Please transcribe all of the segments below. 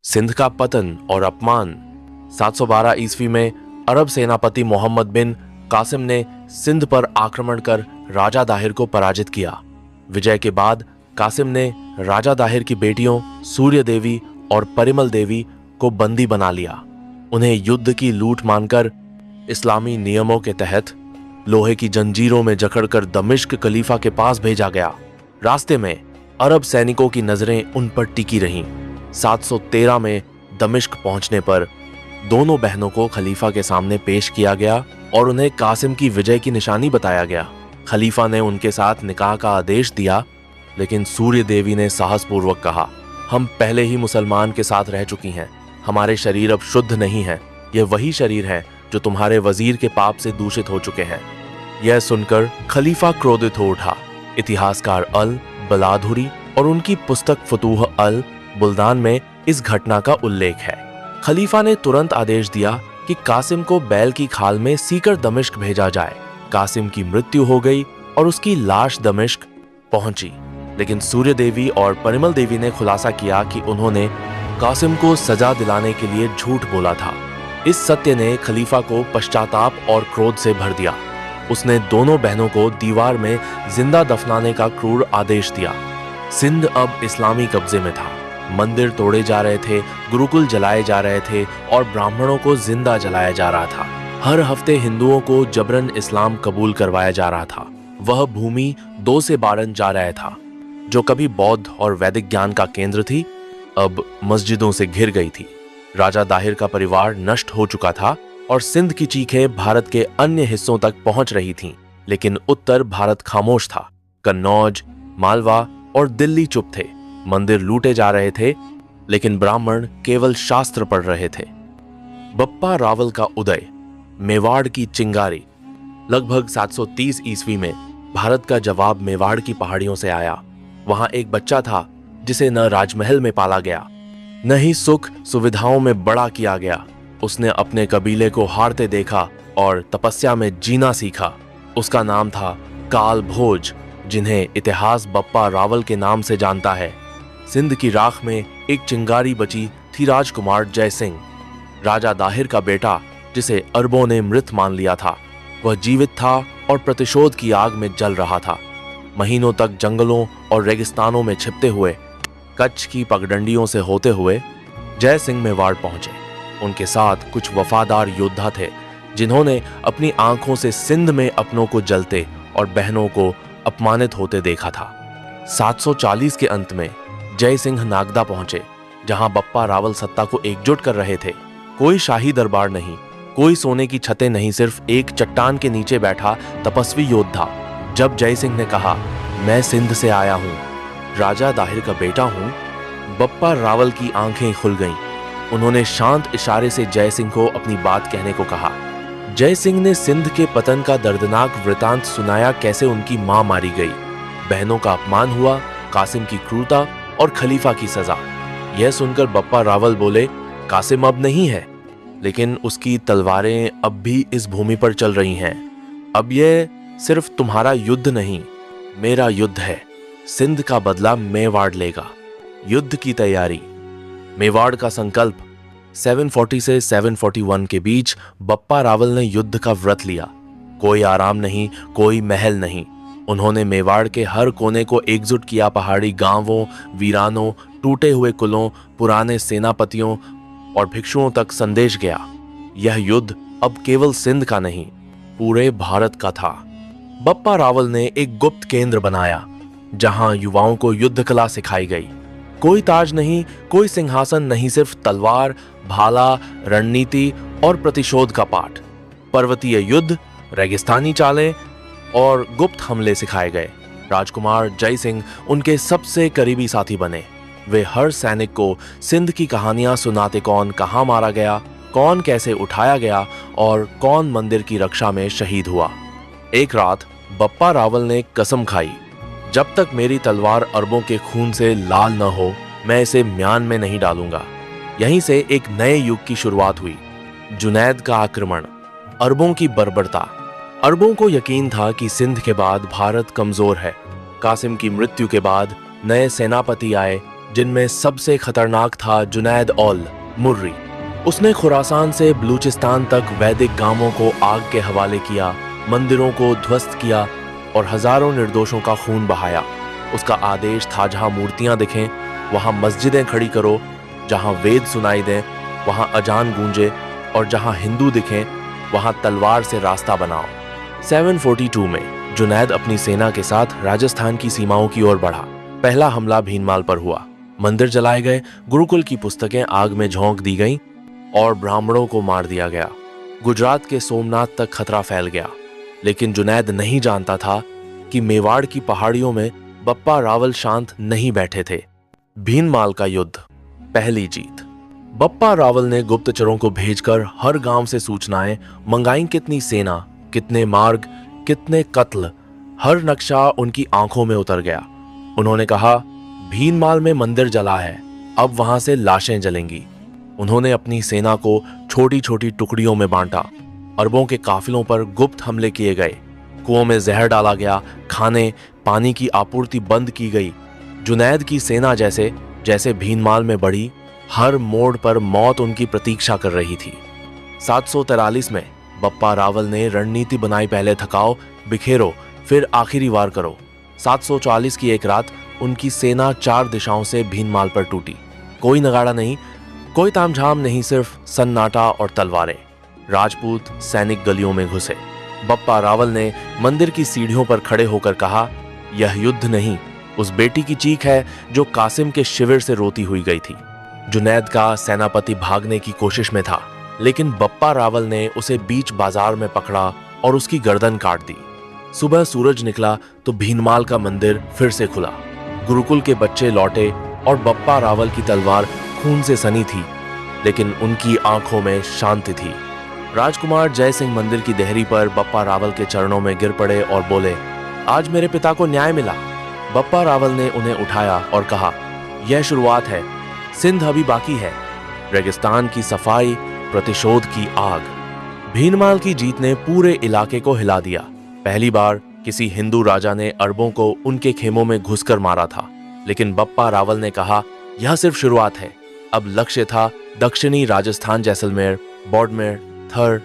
सिंध का पतन और अपमान। 712 ईस्वी में अरब सेनापति मोहम्मद बिन कासिम ने सिंध पर आक्रमण कर राजा दाहिर को पराजित किया। विजय के बाद कासिम ने राजा दाहिर की बेटियों सूर्य देवी और परिमल देवी को बंदी बना लिया। उन्हें युद्ध की लूट मानकर इस्लामी नियमों के तहत लोहे की जंजीरों में जकड़कर दमिश्क खलीफा के पास भेजा गया। रास्ते में अरब सैनिकों की नजरें उन पर टिकी रहीं। 713 में दमिश्क पहुंचने पर दोनों बहनों को खलीफा के सामने पेश किया गया और उन्हें कासिम की विजय की निशानी बताया गया। खलीफा ने उनके साथ निकाह का आदेश दिया, लेकिन सूर्य देवी ने साहसपूर्वक कहा, हम पहले ही मुसलमान के साथ रह चुकी हैं, हमारे शरीर अब शुद्ध नहीं है। यह वही शरीर है जो तुम्हारे वजीर के पाप से दूषित हो चुके हैं। यह सुनकर खलीफा क्रोधित हो उठा। इतिहासकार अल बलाधुरी और उनकी पुस्तक फुतूह अल बुल्दान में इस घटना का उल्लेख है। खलीफा ने तुरंत आदेश दिया कि कासिम को बैल की खाल में सीकर दमिश्क भेजा जाए। कासिम की मृत्यु हो गई और उसकी लाश दमिश्क पहुंची, लेकिन सूर्य देवी और परिमल देवी ने खुलासा किया कि उन्होंने कासिम को सजा दिलाने के लिए झूठ बोला था। इस सत्य ने खलीफा को पश्चाताप और क्रोध से भर दिया। उसने दोनों बहनों को दीवार में जिंदा दफनाने का क्रूर आदेश दिया। सिंध अब इस्लामी कब्जे में था। मंदिर तोड़े जा रहे थे, गुरुकुल जलाए जा रहे थे और ब्राह्मणों को जिंदा जलाया जा रहा था। हर हफ्ते हिंदुओं को जबरन इस्लाम कबूल करवाया जा रहा था। वह भूमि 2 से बारन जा रहा था, जो कभी बौद्ध और वैदिक ज्ञान का केंद्र थी, अब मस्जिदों से घिर गई थी। राजा दाहिर का परिवार नष्ट हो चुका था और सिंध की चीखें भारत के अन्य हिस्सों तक पहुंच रही थीं, लेकिन उत्तर भारत खामोश था। कन्नौज, मालवा और दिल्ली चुप थे। मंदिर लूटे जा रहे थे, लेकिन ब्राह्मण केवल शास्त्र पढ़ रहे थे। बप्पा रावल का उदय। मेवाड़ की चिंगारी। लगभग 730 ईस्वी में भारत का जवाब मेवाड़ की पहाड़ियों से आया। वहां एक बच्चा था जिसे न राजमहल में पाला गया, न ही सुख सुविधाओं में बड़ा किया गया। उसने अपने कबीले को हारते देखा और तपस्या में जीना सीखा। उसका नाम था काल भोज, जिन्हें इतिहास बप्पा रावल के नाम से जानता है। सिंध की राख में एक चिंगारी बची थी, राजकुमार जय सिंह। राजा दाहिर का बेटा, जिसे अरबों ने मृत मान लिया था, वह जीवित था और प्रतिशोध की आग में जल रहा था। महीनों तक जंगलों और रेगिस्तानों में छिपते हुए, कच्छ की पगडंडियों से होते हुए जय सिंह मेवाड़ पहुंचे। उनके साथ कुछ वफादार योद्धा थे, जिन्होंने अपनी आंखों से सिंध में अपनों को जलते और बहनों को अपमानित होते देखा था। 740 के अंत में जय सिंह नागदा पहुंचे, जहां बप्पा रावल सत्ता को एकजुट कर रहे थे। कोई शाही दरबार नहीं, कोई सोने की छतें नहीं, सिर्फ एक चट्टान के नीचे बैठा तपस्वी योद्धा। जब जय सिंह ने कहा, मैं सिंध से आया हूं, राजा दाहिर का बेटा हूं, बप्पा रावल की आंखें खुल गईं। उन्होंने शांत इशारे से जय सिंह को अपनी बात कहने को कहा। जय सिंह ने सिंध के पतन का दर्दनाक वृतांत सुनाया, कैसे उनकी मां मारी गई, बहनों का अपमान हुआ, कासिम की क्रूरता और खलीफा की सजा। यह सुनकर बप्पा रावल बोले, कासिम अब नहीं है, लेकिन उसकी तलवारें अब भी इस भूमि पर चल रही हैं। अब यह सिर्फ तुम्हारा युद्ध नहीं, मेरा युद्ध है। सिंध का बदला मेवाड़ लेगा। युद्ध की तैयारी। मेवाड़ का संकल्प। 740 से 741 के बीच बप्पा रावल ने युद्ध का व्रत लिया। कोई आराम नहीं, कोई महल नहीं। उन्होंने मेवाड़ के हर कोने को एकजुट किया। पहाड़ी गांवों, वीरानों, टूटे हुए कुलों, पुराने सेनापतियों और भिक्षुओं तक संदेश गया। यह युद्ध अब केवल सिंध का नहीं, पूरे भारत का था। बप्पा रावल ने एक गुप्त केंद्र बनाया, जहां युवाओं को युद्ध कला सिखाई गई। कोई ताज नहीं, कोई सिंहासन नहीं, सिर्फ तलवार, भाला, रणनीति और प्रतिशोध का पाठ। पर्वतीय युद्ध, रेगिस्तानी चालें और गुप्त हमले सिखाए गए। राजकुमार जय सिंह उनके सबसे करीबी साथी बने। वे हर सैनिक को सिंध की कहानियां सुनाते, कौन कहां मारा गया, कौन कैसे उठाया गया और कौन मंदिर की रक्षा में शहीद हुआ। एक रात बप्पा रावल ने कसम खाई, जब तक मेरी तलवार अरबों के खून से लाल न हो, मैं इसे म्यान में नहीं डालूंगा। यहीं से एक नए युग की शुरुआत हुई। जुनैद का आक्रमण, अरबों की बर्बरता। अरबों को यकीन था कि सिंध के बाद भारत कमजोर है। कासिम की मृत्यु के बाद नए सेनापति आए, जिनमें सबसे खतरनाक था जुनैद औल मुर्री। उसने खुरासान से बलूचिस्तान तक वैदिक गांवों को आग के हवाले किया, मंदिरों को ध्वस्त किया और हजारों निर्दोषों का खून बहाया। उसका आदेश था जहां मूर्तियां दिखें वहां मस्जिदें खड़ी करो, जहां वेद सुनाई दें वहां अजान गूंजे और जहां हिंदू दिखें वहां तलवार से रास्ता बनाओ। 742 में जुनैद अपनी सेना के साथ राजस्थान की सीमाओं की ओर बढ़ा। पहला हमला भीनमाल पर हुआ। मंदिर जलाए गए, गुरुकुल की पुस्तकें आग में झोंक दी गईं और ब्राह्मणों को मार दिया गया। गुजरात के सोमनाथ तक खतरा फैल गया। लेकिन जुनैद नहीं जानता था कि मेवाड़ की पहाड़ियों में बप्पा रावल शांत नहीं बैठे थे। भीनमाल का युद्ध, पहली जीत। बप्पा रावल ने गुप्तचरों को भेजकर हर गांव से सूचनाएं मंगाई। कितनी सेना, कितने मार्ग, कितने कत्ल, हर नक्शा उनकी आंखों में उतर गया। उन्होंने कहा, भीनमाल में मंदिर जला है, अब वहां से लाशें जलेंगी। उन्होंने अपनी सेना को छोटी छोटी टुकड़ियों में बांटा। अरबों के काफिलों पर गुप्त हमले किए गए। कुओं में जहर डाला गया, खाने पानी की आपूर्ति बंद की गई। जुनैद की सेना जैसे जैसे भीनमाल में बढ़ी, हर मोड़ पर मौत उनकी प्रतीक्षा कर रही थी। 743 में बप्पा रावल ने रणनीति बनाई, पहले थकाओ, बिखेरो, फिर आखिरी वार करो। 740 की एक रात उनकी सेना 4 दिशाओं से भीनमाल पर टूटी। कोई नगाड़ा नहीं, कोई तामझाम नहीं, सिर्फ सन्नाटा और तलवारें। राजपूत सैनिक गलियों में घुसे। बप्पा रावल ने मंदिर की सीढ़ियों पर खड़े होकर कहा, यह युद्ध नहीं, उस बेटी की चीख है जो कासिम के शिविर से रोती हुई गई थी। जुनैद का सेनापति भागने की कोशिश में था, लेकिन बप्पा रावल ने उसे बीच बाजार में पकड़ा और उसकी गर्दन काट दी। सुबह सूरज निकला तो भीनमाल का मंदिर फिर से खुला। गुरुकुल के बच्चे लौटे और बप्पा रावल की तलवार खून से सनी थी, लेकिन उनकी आंखों में शांति थी। राजकुमार जय सिंह मंदिर की देहरी पर बप्पा रावल के चरणों में गिर पड़े और बोले, आज मेरे पिता को न्याय मिला। बप्पा रावल ने उन्हें उठाया और कहा, यह शुरुआत है, सिंध अभी बाकी है। रेगिस्तान की सफाई, प्रतिशोध की आग। भीनमाल की जीत ने पूरे इलाके को हिला दिया। पहली बार किसी हिंदू राजा ने अरबों को उनके खेमों में घुसकर मारा था, लेकिन बप्पा रावल ने कहा, यह सिर्फ शुरुआत है। अब लक्ष्य था दक्षिणी राजस्थान, जैसलमेर, बाड़मेर, थर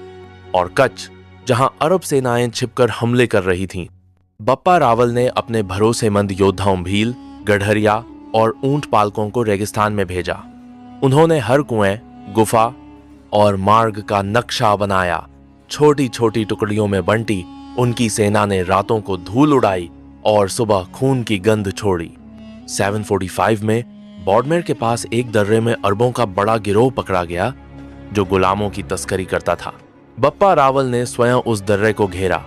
और कच्छ, जहां अरब सेनाएं छिपकर हमले कर रही थीं। बप्पा रावल ने अपने भरोसेमंद योद्धाओं भील, गढ़रिया और ऊंट पालकों को रेगिस्तान में भेजा। उन्होंने हर कुएं, गुफा और मार्ग का नक्शा बनाया। छोटी छोटी टुकड़ियों में बंटी उनकी सेना ने रातों को धूल उड़ाई और सुबह खून की गंध छोड़ी। 745 में बाड़मेर के पास एक दर्रे में अरबों का बड़ा गिरोह पकड़ा गया जो गुलामों की तस्करी करता था। बप्पा रावल ने स्वयं उस दर्रे को घेरा।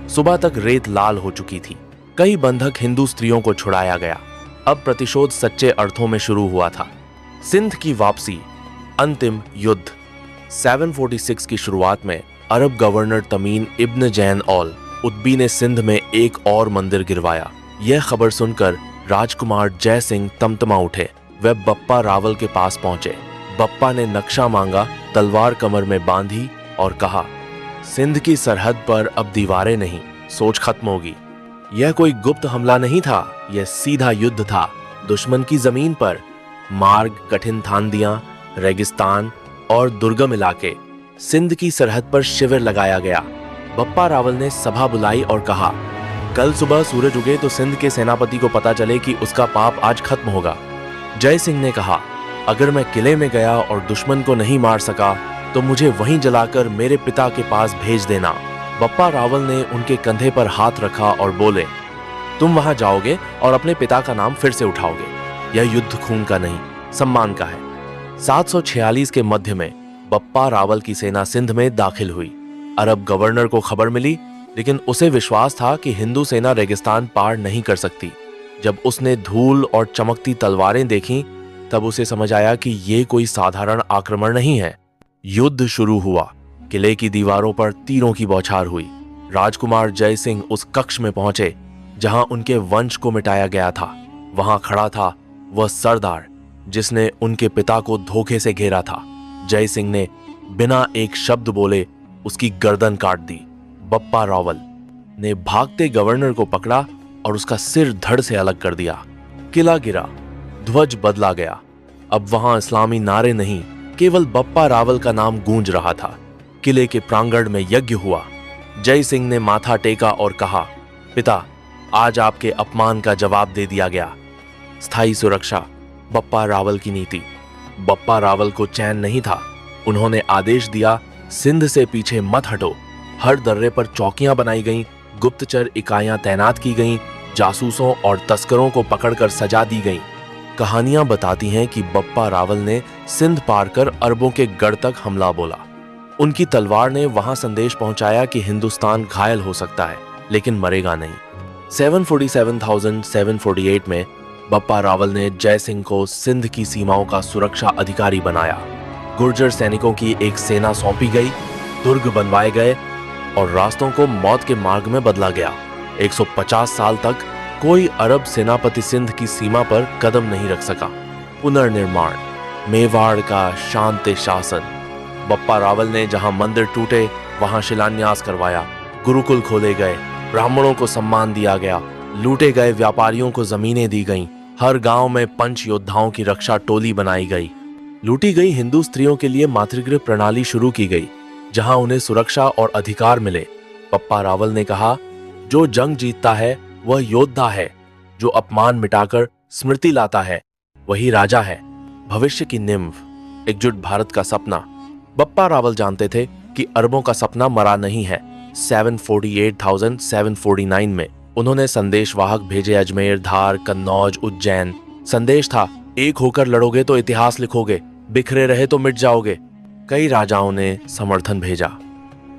सुबह तक रेत लाल हो चुकी थी। कई बंधक हिंदू स्त्रियों को छुड़ाया गया। अब प्रतिशोध सच्चे अर्थों में शुरू हुआ था। सिंध की वापसी, अंतिम युद्ध। 746 की शुरुआत में अरब गवर्नर तमीन इब्न जैन औल उतबी ने सिंध में एक और मंदिर गिरवाया। यह खबर सुनकर राजकुमार जय सिंह तमतमा उठे। वे बप्पा रावल के पास पहुंचे। बप्पा ने नक्शा मांगा, तलवार कमर में बांधी और कहा, सिंध की सरहद पर अब दीवारें नहीं, सोच खत्म होगी। यह कोई गुप्त हमला नहीं था, यह सीधा युद्ध था। दुश्मन की जमीन पर मार्ग, कठिन थांदियां, रेगिस्तान और दुर्गम इलाके। सिंध की सरहद पर शिविर लगाया गया। बप्पा रावल ने सभा बुलाई और कहा, कल सुबह सूरज उगे तो सिंध के सेनापति को पता चले कि उसका पाप आज खत्म होगा। जय सिंह ने कहा, अगर मैं किले में गया और दुश्मन को नहीं मार सका तो मुझे वहीं जलाकर मेरे पिता के पास भेज देना। बप्पा रावल ने उनके कंधे पर हाथ रखा और बोले, तुम वहां जाओगे और अपने पिता का नाम फिर से उठाओगे। यह युद्ध खून का नहीं, सम्मान का है। 746 के मध्य में बप्पा रावल की सेना सिंध में दाखिल हुई। अरब गवर्नर को खबर मिली, लेकिन उसे विश्वास था कि हिंदू सेना रेगिस्तान पार नहीं कर सकती। जब उसने धूल और चमकती तलवारें देखीं, तब उसे समझ आया कि ये कोई साधारण आक्रमण नहीं है। युद्ध शुरू हुआ। किले की दीवारों पर तीरों की बौछार हुई। राजकुमार जय सिंह उस कक्ष में पहुंचे जहां उनके वंश को मिटाया गया था। वहां खड़ा था वह सरदार जिसने उनके पिता को धोखे से घेरा था। जय सिंह ने बिना एक शब्द बोले उसकी गर्दन काट दी। बप्पा रावल ने भागते गवर्नर को पकड़ा और उसका सिर धड़ से अलग कर दिया। किला गिरा। ध्वज बदला गया। अब वहां इस्लामी नारे नहीं, केवल बप्पा रावल का नाम गूंज रहा था। किले के प्रांगण में यज्ञ हुआ। जय सिंह ने माथा टेका और कहा, पिता, आज आपके अपमान का जवाब दे दिया गया। स्थायी सुरक्षा, बप्पा रावल की नीति। बप्पा रावल को चैन नहीं था। उन्होंने आदेश दिया, सिंध से पीछे मत हटो। हर दर्रे पर चौकियां बनाई गईं, गुप्तचर इकाइयां तैनात की गईं, जासूसों और तस्करों को पकड़कर सजा दी गईं। कहानियां बताती हैं कि बप्पा रावल ने सिंध पार कर अरबों के गढ़ तक हमला बोला। उनकी तलवार ने वहां संदेश पहुंचाया कि हिंदुस्तान घायल हो सकता है, लेकिन मरेगा नहीं। 747,748 में बप्पा रावल ने जय सिंह को सिंध की सीमाओं का सुरक्षा अधिकारी बनाया। गुर्जर सैनिकों की एक सेना सौंपी गई, दुर्ग बनवाए गए और रास्तों को मौत के मार्ग में बदला गया। 150 साल तक कोई अरब सेनापति सिंध की सीमा पर कदम नहीं रख सका। पुनर्निर्माण, मेवाड़ का शांति शासन। बप्पा रावल ने जहां मंदिर टूटे वहां शिलान्यास करवाया, गुरुकुल खोले गए, ब्राह्मणों को सम्मान दिया गया, लूटे गए व्यापारियों को जमीनें दी गईं। हर गांव में पंच योद्धाओं की रक्षा टोली बनाई गई। लूटी गई हिंदू स्त्रियों के लिए मातृगृह प्रणाली शुरू की गई, जहां उन्हें सुरक्षा और अधिकार मिले। बप्पा रावल ने कहा, जो जंग जीतता है वह योद्धा है, जो अपमान मिटाकर स्मृति लाता है वही राजा है। भविष्य की निम्फ, एकजुट भारत का सपना। बप्पा रावल जानते थे कि अरबों का सपना मरा नहीं है। 748,749 में उन्होंने संदेशवाहक भेजे अजमेर, धार, कन्नौज, उज्जैन। संदेश था, एक होकर लड़ोगे तो इतिहास लिखोगे, बिखरे रहे तो मिट जाओगे। कई राजाओं ने समर्थन भेजा।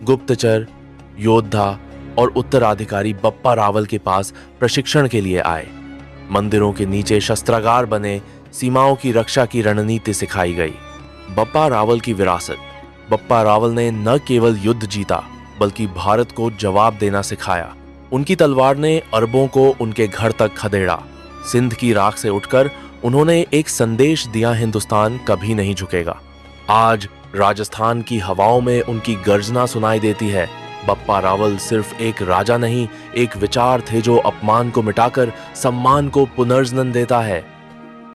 गुप्तचर, योद्धा और उत्तराधिकारी बप्पा रावल के पास प्रशिक्षण के लिए आए। मंदिरों के नीचे शस्त्रागार बने, सीमाओं की रक्षा की रणनीति सिखाई गई। बप्पा रावल की विरासत। बप्पा रावल ने न केवल युद्ध जीता बल्कि भारत को जवाब देना सिखाया। उनकी तलवार ने अरबों को उनके घर तक खदेड़ा। सिंध की राख से उठकर उन्होंने एक संदेश दिया, हिंदुस्तान कभी नहीं झुकेगा। आज राजस्थान की हवाओं में उनकी गर्जना सुनाई देती है। बप्पा रावल सिर्फ एक राजा नहीं, एक विचार थे जो अपमान को मिटाकर सम्मान को पुनर्जन्म देता है।